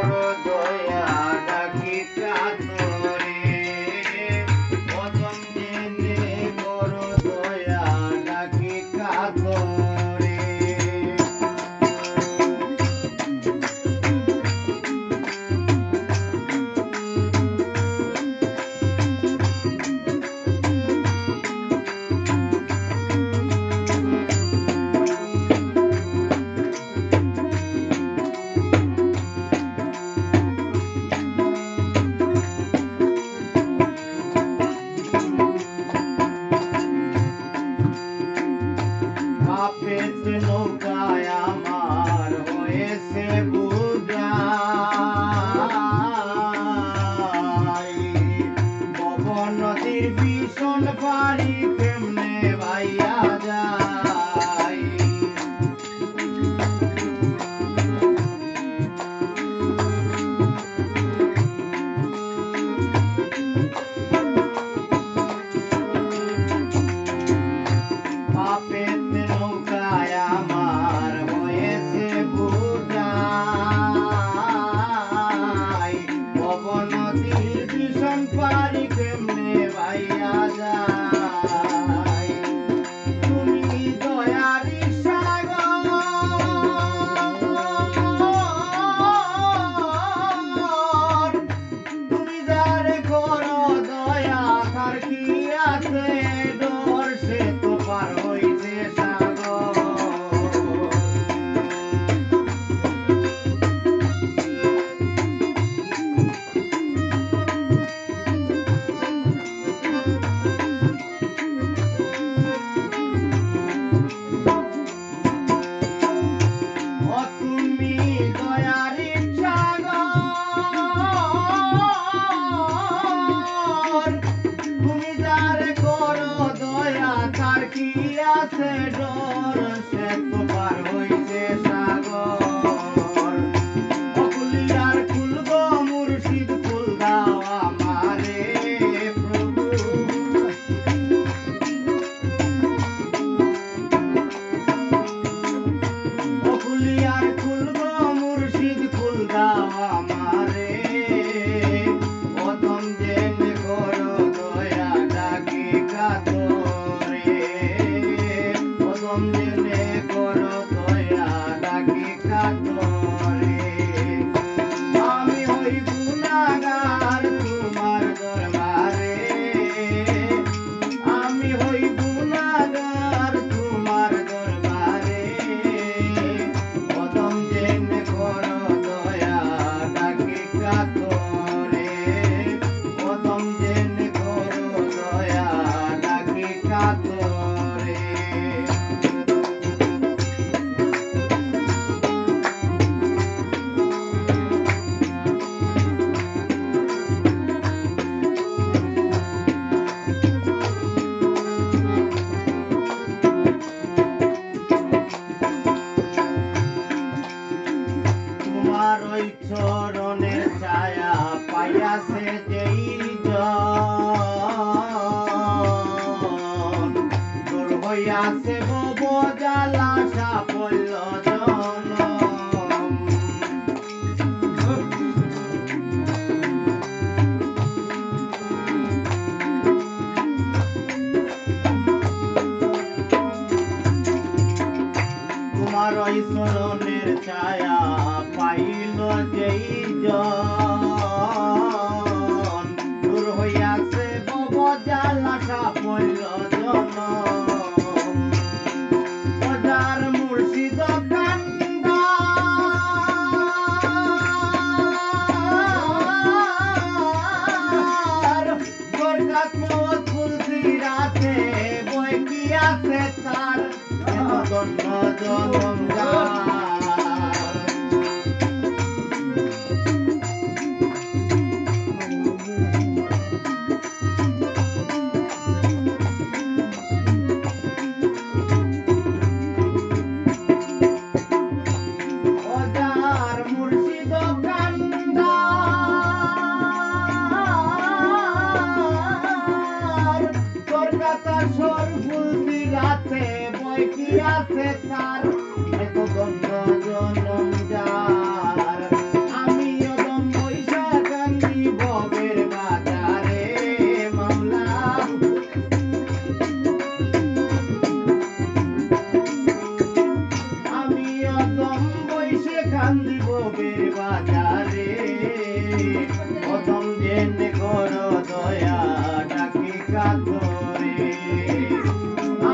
করো দয়া ডাকি কাতরে প্রথম জেনে করো দয়া ডাকি কাতরে কাঁপেছে নৌকায় আমার হয়েছে বুঝাই পবন নদীর ভীষণ পারি কেমনে ভাইয়া যায় পাপেতে নৌকায় আমার হয়েছে বুঝাই পবন নদীর ভীষণ পারি কেমনে ভাইয়া যায় তুমি দয়ারি সাগর তুমি যারে করো দয়া তার কি আছে ডর সে তো পার হইছে সাগর ও তুমি দয়ারি সাগর তুমি যারে করো দয়া তার কি আছে ডর সে তো পার হইছে সাগর অকুলিয়ার কুল গো মুর্শিদ কুল দাও আমারে প্রভু অকুলিয়ার কুল গো মুর্শিদ কুল দাও আমারে প্রথম জেনে করো দয়া ডাকি কাতরে প্রথম জেনে করো দয়া ডাকি কাতরে আমি হই গুনাহগার তোমার দরবারে আমি হই গুনাহগার তোমার দরবারে প্রথম জেনে করো দয়া ডাকি কাতরে প্রথম জেনে করো দয়া ডাকি কাতরে তোমার ওই চরণের ছায়া পাইয়াছে যেই জন দূর হইয়াছে ভব জ্বালা সাফল্য জনম তোমার ওই চরণের ছায়া পাইল যেই জন দূর হইয়াছে ভব জ্বালা সাফল্য জনম ওজার মুর্শিদ কান্দার বরকত মত তুলসী রাতে বই কি আছে তার ধন্য জনম ওজার মুর্শিদ কান্দার তোর কথা সর ফুলতি রাতে বই কি আছে তার বাজারে প্রথম জেনে করো দয়া ডাকি কাতরে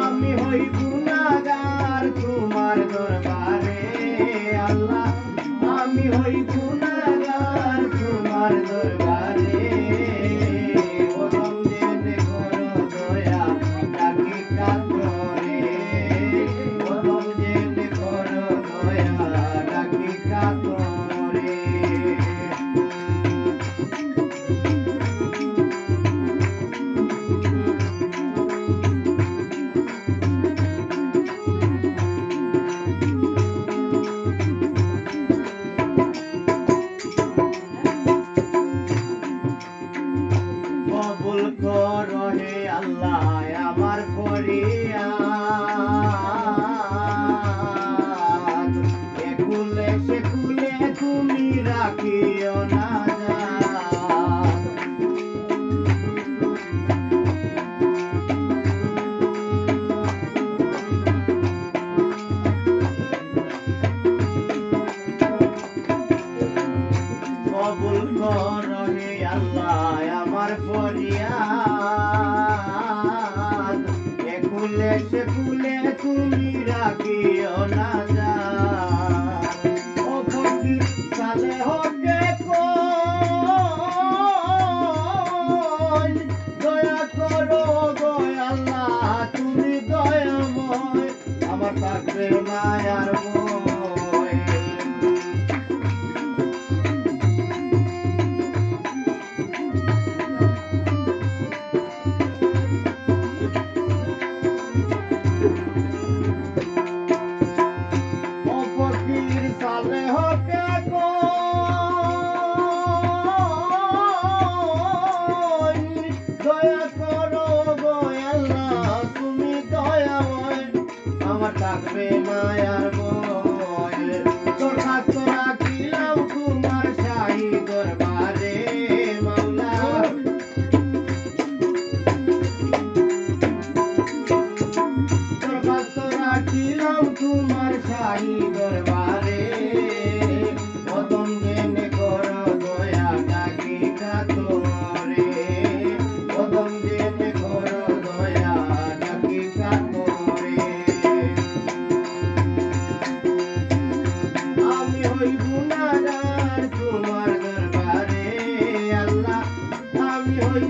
আমি হই গুনাহগার তোমার দরবারে আল্লাহ আমি হই গুনাহগার তোমার দরবারে প্রথম জেনে করো দয়া ডাকি কাতরে প্রথম জেনে করো দয়া ডাকি কাতরে কবুল করো হে আল্লাহ আমার ফরিয়াদ একুলে সেকুলে তুমি রাখিও না জাত কবুল করো হে আল্লাহ আমার ফরিয়াদ একুলে সেকুলে তুমি রাখিও না জাত ও ফকির সালে হকে কোন দয়া করো গো আল্লাহ তুমি দয়াময় আমার থাকবে মায়ার বয় ফকির সালে হকে কোন দয়া করো গো আল্লাহ তুমি দয়াময় আমার থাকবে মায়ার বয় তোর হাত রাখিলাম তোমার শাহী দরবারে মাওলা তোর হাত রাখিলাম তোমার শাহী দরবারে প্রথম জেনে করো দয়া ডাকি কাতরে প্রথম জেনে করো দয়া ডাকি কাতরে আমি হই গুনাহগার তোমার দরবারে আল্লাহ আমি হই